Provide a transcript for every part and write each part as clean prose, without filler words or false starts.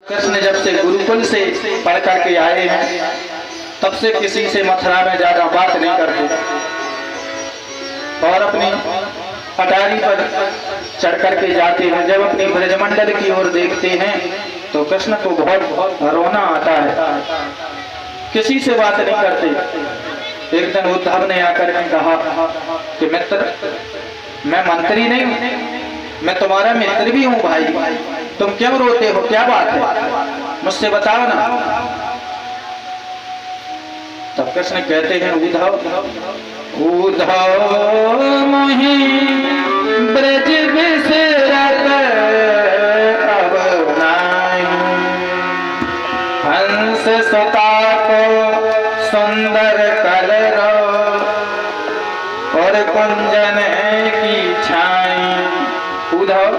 कृष्ण जब से गुरुकुल से पढ़ करके आए हैं तब से किसी से मथुरा में ज्यादा बात नहीं करते और अपनी अटारी पर चढ़ करके जाते हैं। जब अपनी ब्रजमंडल की ओर देखते हैं तो कृष्ण को बहुत रोना आता है, किसी से बात नहीं करते। एक दिन उद्धव ने आकर के कहा कि मित्र, मैं मंत्री नहीं, मैं तुम्हारा मित्र भी हूँ भाई, तुम क्यों रोते हो, क्या बात है, मुझसे बताओ ना। तब कृष्ण कहते हैं उद्धव मोहि ब्रज बिसरत अब नाहि, हंस सुता को सुंदर कलरव और कुंजन की छाई। उद्धव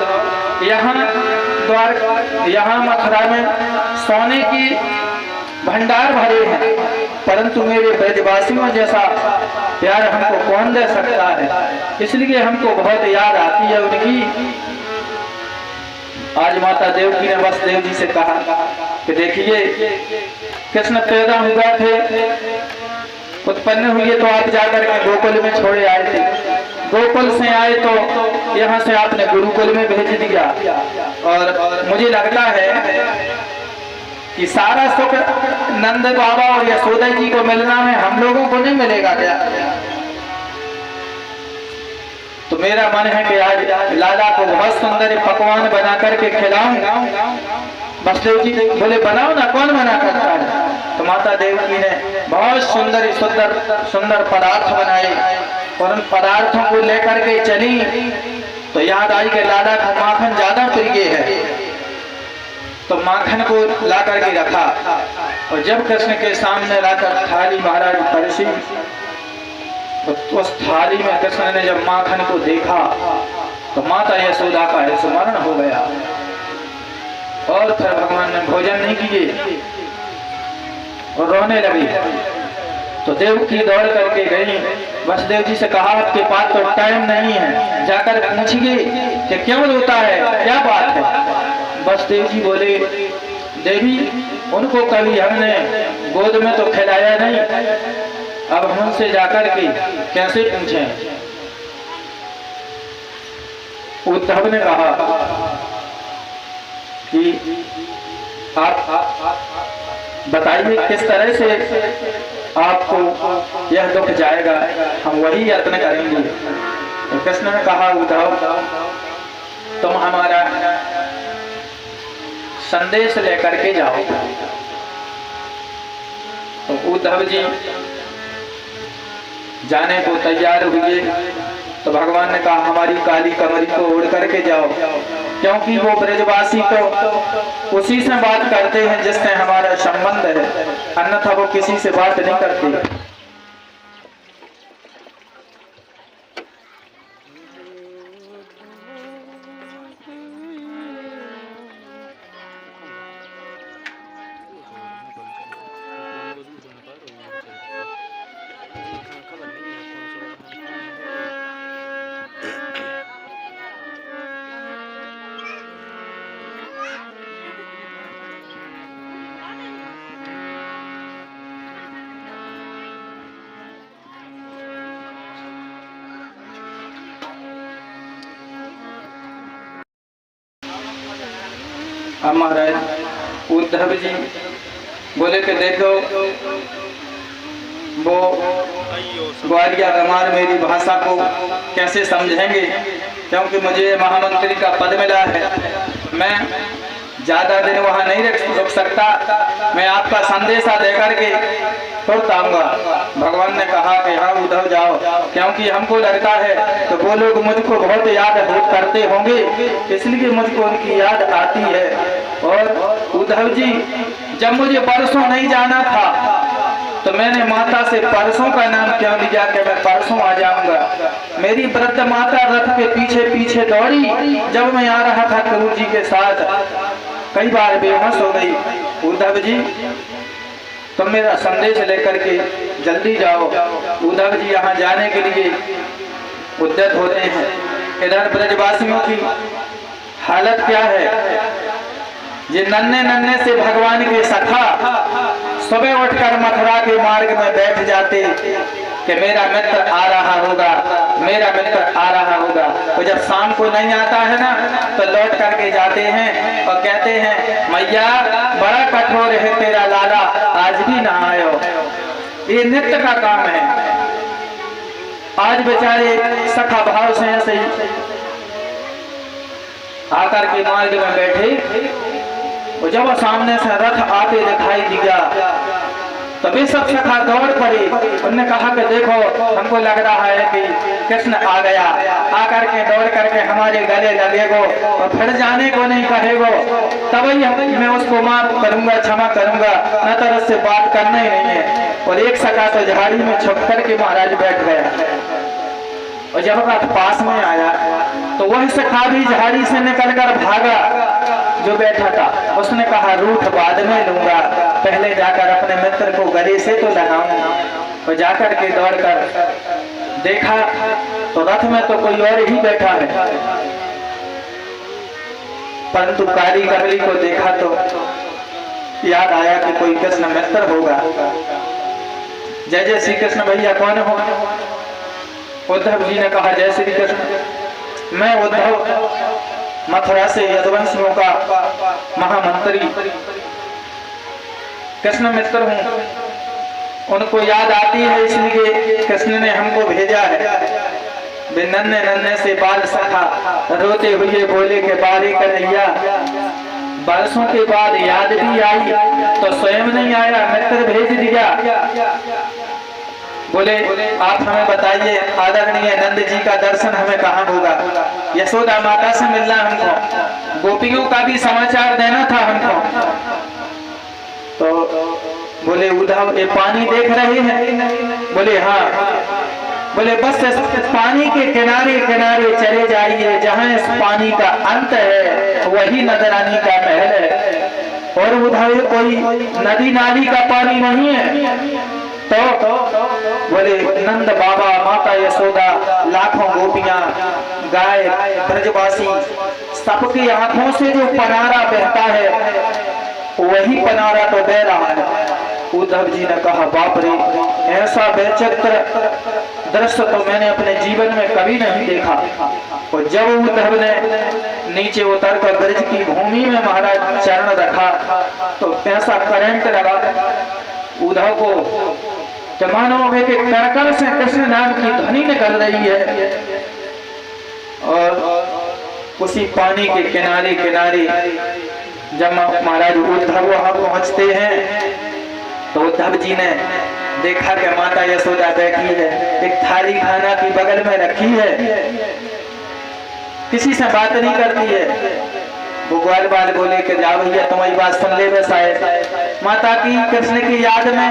यहाँ मथुरा में सोने की भंडार भरे हैं, परंतु मेरे ब्रजवासियों जैसा प्यार हमको कौन दे सकता है, इसलिए हमको बहुत याद आती है उनकी। आज माता देवकी ने वसुदेव जी से कहा कि देखिए कृष्ण पैदा हुआ थे, उत्पन्न हुए तो आप जाकर के गोकुल में छोड़े आए थे, गोकुल से आए तो यहाँ से आपने गुरुकुल में भेज दिया, और मुझे लगता है कि सारा सुख नंद बाबा और यशोदा जी को मिलना है, हम लोगों को नहीं मिलेगा क्या। तो मेरा मन है कि आज लाला को बहुत सुंदर पकवान बना करके खिलाऊं। वसुदेव जी बोले बनाओ ना, कौन मना करता है। तो माता देवकी ने बहुत सुंदर पदार्थ बनाए और उन पदार्थों को लेकर के चली तो याद आई कि लाला को माखन ज्यादा प्रिय है, तो माखन को ला करके रखा और जब कृष्ण के सामने लाकर थाली महाराज परसी तो उस थाली में कृष्ण ने जब माखन को देखा तो माता यशोदा का स्मरण हो गया और फिर भगवान ने भोजन नहीं किए और रोने लगी। तो देवकी दौड़ करके गई, वसुदेव जी से कहा आपके पास तो टाइम नहीं है, जाकर पूछिए कि क्यों रोता है, क्या बात है। वसुदेव जी बोले देवी उनको कभी हमने गोद में तो खिलाया नहीं, अब हम उनसे जाकर के कैसे पूछें। उद्धव ने कहा कि आप बताइए किस तरह से आपको यह दुख जाएगा, हम वही यत्न करेंगे। तो कृष्ण ने कहा उद्धव तुम हमारा संदेश लेकर के जाओ। तो उद्धव जी जाने को तैयार हुए तो भगवान ने कहा हमारी काली कमरी को ओढ़ करके जाओ, क्योंकि वो ब्रजवासी तो उसी से बात करते हैं जिससे हमारा संबंध है, अन्यथा वो किसी से बात नहीं करते। महाराज उद्धव जी बोले कि देखो वो ग्वालिया गंवार मेरी भाषा को कैसे समझेंगे, क्योंकि मुझे महामंत्री का पद मिला है, मैं ज्यादा दिन वहां नहीं रुक सकता, मैं आपका संदेशा देकर के तुरंत आऊंगा। भगवान ने कहा कि हाँ उद्धव जाओ, क्योंकि हमको लगता है तो वो लोग मुझको बहुत याद करते होंगे, इसलिए मुझको उनकी याद आती है। और उद्धव जी जब मुझे परसों नहीं जाना था तो मैंने माता से परसों का नाम क्यों लिया कि मैं परसों आ जाऊंगा। मेरी वृद्ध माता रथ के पीछे पीछे दौड़ी, जब मैं आ रहा था गुरु जी के साथ कई बार बेहोश हो गई। उद्धव जी तुम मेरा संदेश लेकर के जल्दी जाओ। उद्धव जी यहाँ जाने के लिए उद्यत हो रहे हैं। इधर ब्रजवासियों की हालत क्या है, ये नन्हे नन्हे से भगवान के सखा सुबह उठकर मथुरा के मार्ग में बैठ जाते कि मेरा मित्र आ रहा होगा, मेरा मित्र आ रहा होगा। तो जब शाम को नहीं आता है ना तो लौट करके जाते हैं और कहते हैं मैया बड़ा कठोर है तेरा लाला, आज भी ना आयो। ये नित्य का काम है। आज बेचारे सखा भाव से ऐसे ही आकर के मार्ग में बैठे और जब सामने से रथ आते दिखाई दिया तभी सब सखा दौड़ पड़े। उन्होंने कहा कि देखो हमको लग रहा है कि कृष्ण आ गया, आकर के दौड़ करके हमारे गले लगेगो और फिर जाने को नहीं कहेगो, तभी मैं उसको माफ करूंगा, क्षमा करूंगा, न तो उससे बात करना ही नहीं है। और एक सखा तो झाड़ी में छुप करके महाराज बैठ गया और जब रथ पास में आया तो वह सखा भी झाड़ी से निकलकर भागा जो बैठा था। उसने कहा रूठ बाद में लूंगा, पहले जाकर अपने मित्र को गले से तो लगाऊंगा। और जाकर के दौड़कर देखा तो रथ में तो कोई और ही बैठा है, परंतु काली कमली को देखा तो याद आया कि कोई कृष्ण मित्र होगा। जय जय श्री कृष्ण भैया कौन हो? उद्धव जी ने कहा जय श्री कृष्ण, मैं उद्धव मथुरा से यदुवंशियों का महामंत्री कृष्ण मित्र हूँ। उनको याद आती है इसलिए कृष्ण ने हमको भेजा है। वे नन्हे नन्हे से बाल सखा रोते हुए बोले के बारे कन्हैया, बरसों के बाद याद भी आई तो स्वयं नहीं आया, मित्र भेज दिया। बोले आप हमें बताइए आदरणीय नंद जी का दर्शन हमें कहाँ होगा? यशोदा माता से मिलना हमको, गोपियों का भी समाचार देना था हमको। तो बोले उद्धव ये पानी देख रहे हैं? बोले हाँ। बोले बस इस पानी के किनारे किनारे चले जाइए, जहाँ इस पानी का अंत है वही नजरानी का महल है। और उद्धव कोई नदी नाली का पानी नहीं है। तो बोले नंद बाबा, माता यशोदा, लाखों गोपियां, गाय, ब्रजवासी, सबकी आंखों से जो पनारा बहता है वही पनारा तो बह रहा है। उद्धव जी ने कहा बाप रे, ऐसा बेचित्र दृश्य तो मैंने अपने जीवन में कभी नहीं देखा। और जब उद्धव ने नीचे उतर कर ब्रज की भूमि में महाराज चरण रखा तो ऐसा करंट लगा उद्धव को, मानो में के करकर से कृष्ण नाम की ध्वनि निकल रही है। और उसी पानी के किनारे किनारे जब महाराज उद्धव वहां पहुंचते हैं तो उद्धव जी ने देखा कि माता यशोदा बैठी है, एक थाली खाना की बगल में रखी है, किसी से बात नहीं करती है। वो ग्वाल बाल बोले कि जाओ भैया तुम्हारी बात सुन ले। बस आए माता की कृष्ण की याद में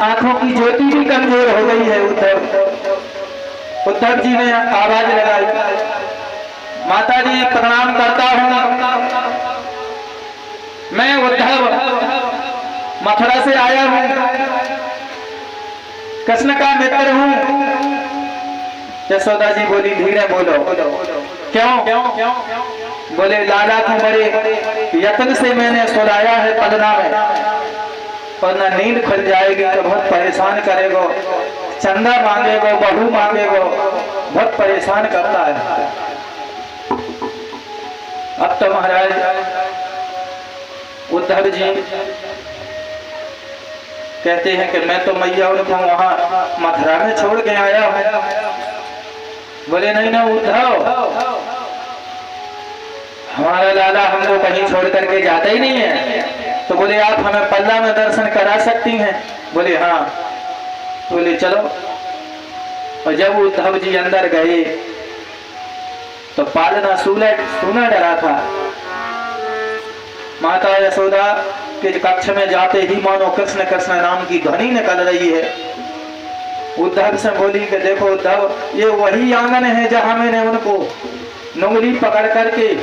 आंखों की ज्योति भी कमजोर हो गई है। उद्धव जी ने आवाज लगाई, माता जी प्रणाम करता हूँ, मैं उद्धव मथुरा से आया हूँ, कृष्ण का मित्र हूँ। यशोदा जी बोली धीरे बोलो। क्यों? बोले लाला को बड़े यत्न से मैंने सुलाया है पलना में, और न नींद खुल जाएगी तो बहुत परेशान करेगो, चंदा मांगेगो, बहू मांगेगो, बहुत परेशान करता है। अब तो महाराज उद्धव जी कहते हैं कि मैं तो मैया उनको वहां मथुरा में छोड़ के आया हूं। बोले नहीं ना उद्धव, हमारा लाला हमको कहीं छोड़ करके जाता ही नहीं है। तो बोले आप हमें पल्ला में दर्शन करा सकती हैं? बोले हाँ। बोले चलो। और जब उद्धव जी अंदर गए तो पालना सूना डरा था। माता यशोदा के कक्ष में जाते ही मानो कृष्ण कृष्ण नाम की ध्वनि निकल रही है। उद्धव से बोली कि देखो उद्धव, ये वही आंगन है जहां मैंने उनको उंगली पकड़ करके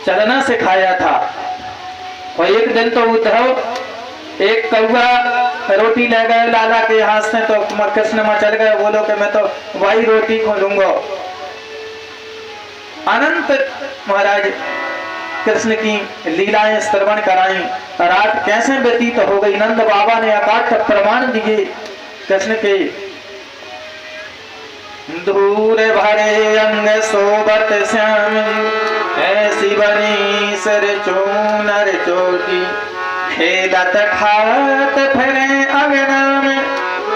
चलना सिखाया था। और एक दिन तो उद्धव एक कौवा रोटी ले गए लाला के हाथ से, तो कृष्ण मचल गए, बोलो कि मैं तो वही रोटी को लूंगा। अनंत महाराज कृष्ण की लीलाएं श्रवण कराई। रात कैसे व्यतीत हो गई, नंद बाबा ने अकाट प्रमाण दिए कृष्ण के। दूर भरे अंग सोबत श्याम ऐसी बनी सिर चूनर चोटी, खेलत खात फिरे अंगना में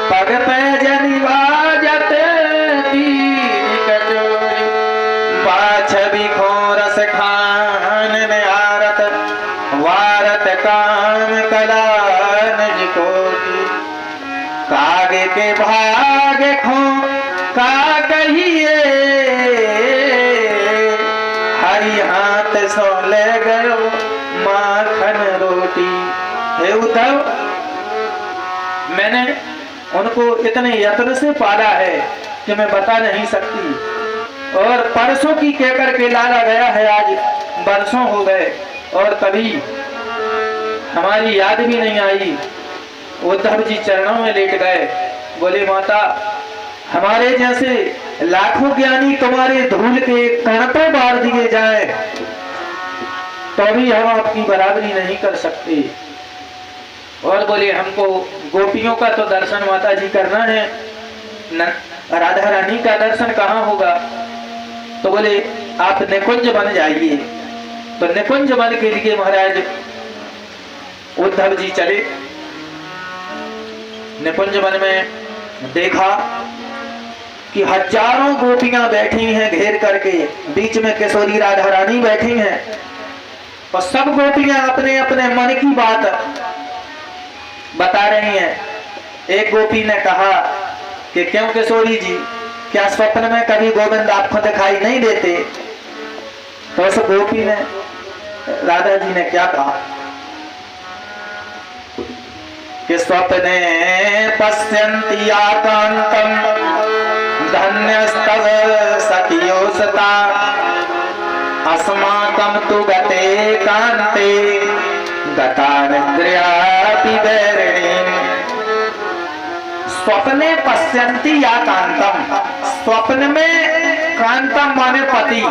पग पैजनी बाजत तीन कचोरी, पाछ बिखो रस खान आरत वारत काम कला निज कोटी, कागे के भाग खो का कहिए हरि हाथ सो ले गयो माखन रोटी। हे उद्धव, मैंने उनको इतने यत्न से पाला है कि मैं बता नहीं सकती, और परसों की कहकर के लाला गया है, आज बरसों हो गए और कभी हमारी याद भी नहीं आई। उद्धव जी चरणों में लेट गए, बोले माता हमारे जैसे लाखों ज्ञानी तुम्हारे धूल के कण पर मार दिए जाए तो भी हम आपकी बराबरी नहीं कर सकते। और बोले हमको गोपियों का तो दर्शन माता जी करना है, राधा रानी का दर्शन कहाँ होगा। तो बोले आप निकुंज बन जाइए। तो निकुंज बन के लिए महाराज उद्धव जी चले। निकुंज वन में देखा कि हजारों गोपियां बैठी हैं घेर करके, बीच में किशोरी राधा रानी बैठी हैं और सब गोपियां अपने अपने मन की बात बता रही हैं। एक गोपी ने कहा कि क्यों किशोरी जी, क्या स्वप्न में कभी गोविंद आपको दिखाई नहीं देते? तो उस गोपी ने, राधा जी ने क्या कहा कि स्वप्ने पश्यन्ति आकांतम धन्यस्तव सखियोसता, अस्माकं तु गते कान्ते गता निद्रयापि वैरिणीम्। स्वप्ने पश्यन्ति या कांतम, स्वप्न में कांतम माने पति,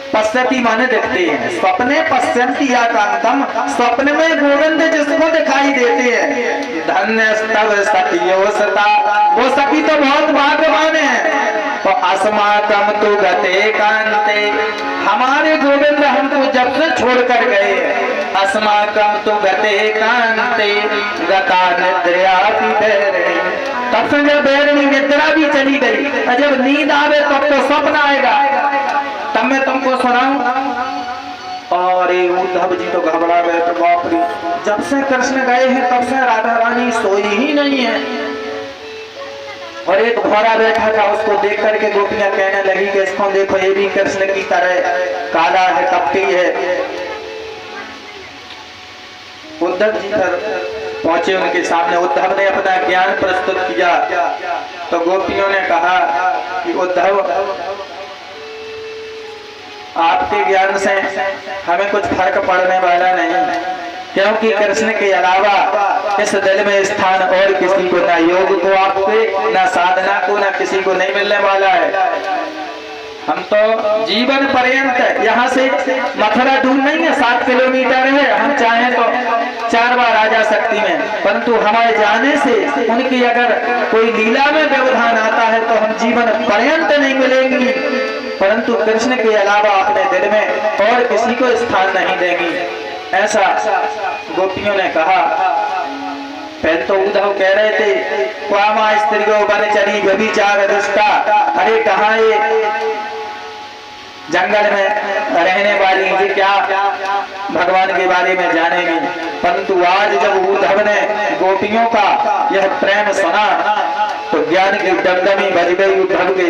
पश्यति माने देखते हैं। स्वप्ने पश्यन्ति या कांतम, स्वप्न में गोविंद जिसको दिखाई देते हैं। धन्य स्तव सखियोसता, वो सखी तो बहुत भाग्यवान है। तो अस्माकं तु गते कान्ते, हमारे गोविंद हमको जब से छोड़ कर गए हैं। अस्माकं तु गते कान्ते गता निद्रयापि वैरिणी, तब से जब वैरिणी निद्रा भी चली गई, जब नींद आवे तब तो स्वप्न आएगा। तब मैं तुमको सुनाऊं। और उद्धव जी तो घबरा गए, तो बाप रे, जब से कृष्ण गए हैं तब से राधा रानी सोई ही नहीं है। और एक घोड़ा बैठा था, उसको देख करके गोपियां कहने लगी कि इसको देखो, ये भी कृष्ण की तरह काला है, कपटी है। उद्धव जी पर पहुंचे उनके सामने, उद्धव ने अपना ज्ञान प्रस्तुत किया। तो गोपियों ने कहा कि उद्धव, आपके ज्ञान से हमें कुछ फर्क पड़ने वाला नहीं, क्योंकि कृष्ण के अलावा इस दिल में स्थान और किसी को, ना योग को आपके, ना साधना को, ना किसी को नहीं मिलने वाला है। हम तो जीवन पर्यंत यहाँ से मथुरा दूर नहीं है, 7 किलोमीटर है, हम चाहें तो 4 बार आ जा सकती हैं, परंतु हमारे जाने से उनकी अगर कोई लीला में व्यवधान आता है तो हम जीवन पर्यंत नहीं मिलेंगी, परंतु कृष्ण के अलावा अपने दिल में और किसी को स्थान नहीं देंगी। ऐसा गोपियों ने कहा। पहले तो उद्धव कह रहे थे, क्वामा स्त्रियों बनचरी व्यभिचार दुष्टा, अरे कहाँ ये जंगल में रहने वाली जी क्या भगवान के बारे में जानेंगे। परंतु आज जब उद्धव ने गोपियों का यह प्रेम सुना तो ज्ञान की डमडमी बज गई उद्धव के।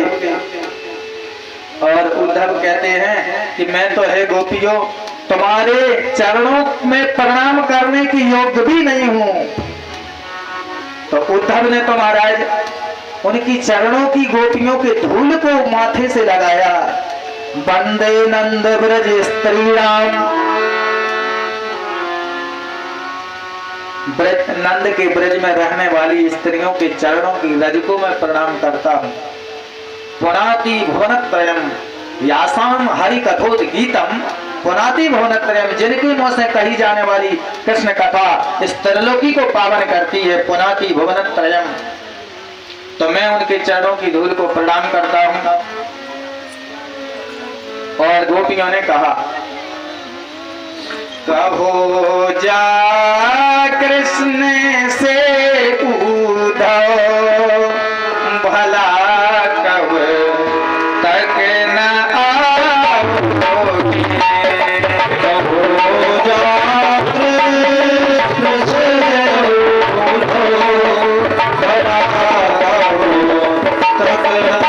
और उद्धव कहते हैं कि मैं तो है गोपियों तुम्हारे चरणों में प्रणाम करने की योग्य भी नहीं हूं। तो उद्धव ने तो महाराज उनकी चरणों की गोपियों के धूल को माथे से लगाया। वंदे नंद ब्रज स्त्री राम, नंद के ब्रज में रहने वाली स्त्रियों के चरणों की रज को मैं प्रणाम करता हूँ। पुनाति भुवनत्रयम् यासाम हरि कथोद गीतम पुनाति भुवनत्रयम्, जिनकी मुंह से कही जाने वाली कृष्ण कथा इस त्रिलोकी को पावन करती है, पुनाति भुवनत्रयम्। तो मैं उनके चरणों की धूल को प्रणाम करता हूं। और गोपियों ने कहा, कहो जा कृष्ण से उद्धव, भला कब तक न आओगे। कहो जा कृष्ण से उद्धव, भला कब तक न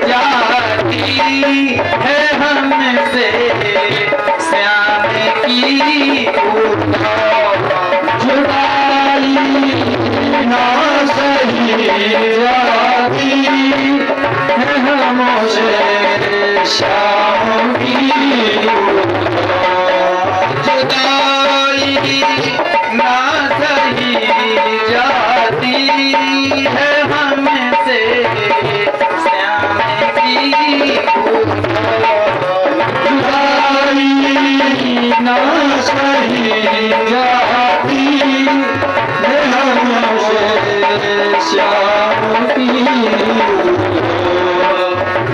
जाती है हमसे श्याम की जुदाई ना सही जाती है हमसे श्याम की जुदाई ना सही जाती है हमसे श्याम की जुदाई ना सही जाती है हमसे श्याम की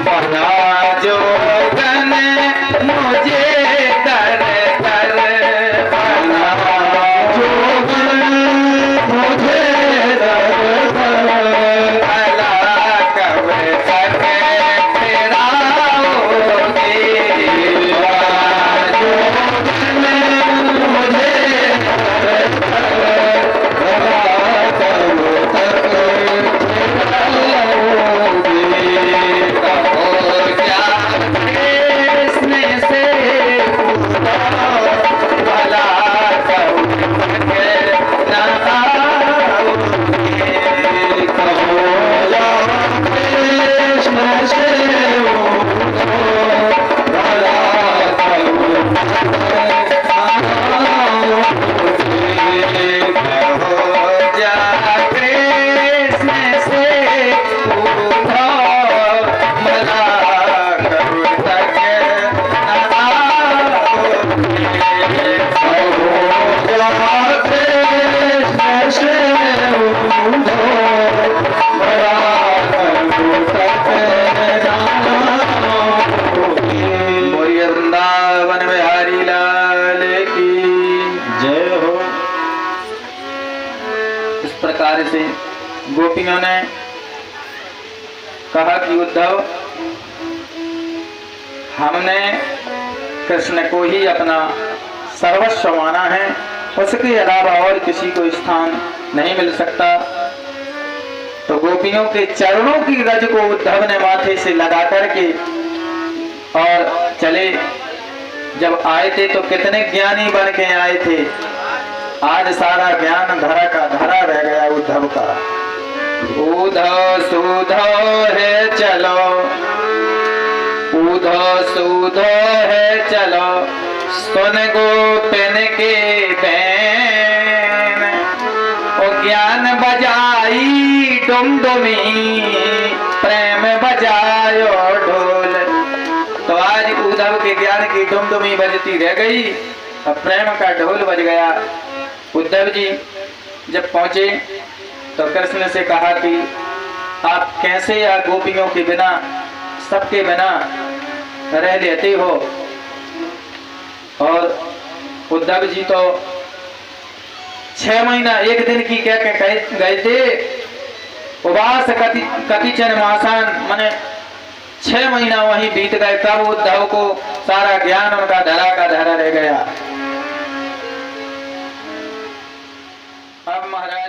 बना जो गन मुझे कर कर बना जो गन मुझे कर कर भला कब तक तेरा होगे जो गन मुझे कर कर भला कब तक तेरा होगे कहो क्या कृष्ण से पूछो भला कब तक ना आओगे कहो या कृष्ण से पूछो भला कब तक ना आओगे कहो या कृष्ण से पूछो भला कब तक ना आओगे कहो या कृष्ण से पूछो भला कब तक ना आओगे। बोलिए वृंदावन बिहारी लाल की जय हो। इस प्रकार से गोपियों ने कहा कि उद्धव हमने कृष्ण को ही अपना सर्वस्व माना है, उसके अलावा और किसी को स्थान नहीं मिल सकता। तो गोपियों के चरणों की रज को उद्धव ने माथे से लगा करके और चले। जब आए थे तो कितने ज्ञानी बन के आए थे, आज सारा ज्ञान धरा का धरा रह गया उद्धव का। उद्धव सुधो है चलो, उद्धव सुधो है चलो, सुन गोपिन के बैन ओ ज्ञान बजाई डुमडुमी प्रेम बजायो ढोल। तो आज उद्धव के ज्ञान की डुमडुमी बजती रह गई, अब प्रेम का ढोल बज गया। उद्धव जी जब पहुंचे तो कृष्ण से कहा कि आप कैसे या गोपियों के बिना सबके बिना रह लेते हो। और उद्धव जी तो 6 महीना 1 दिन की क्या गए थे उवास कतिचन मासान, माने 6 महीना वहीं बीत गए, तब उद्धव को सारा ज्ञान उनका धरा का धरा रह गया। अब महाराज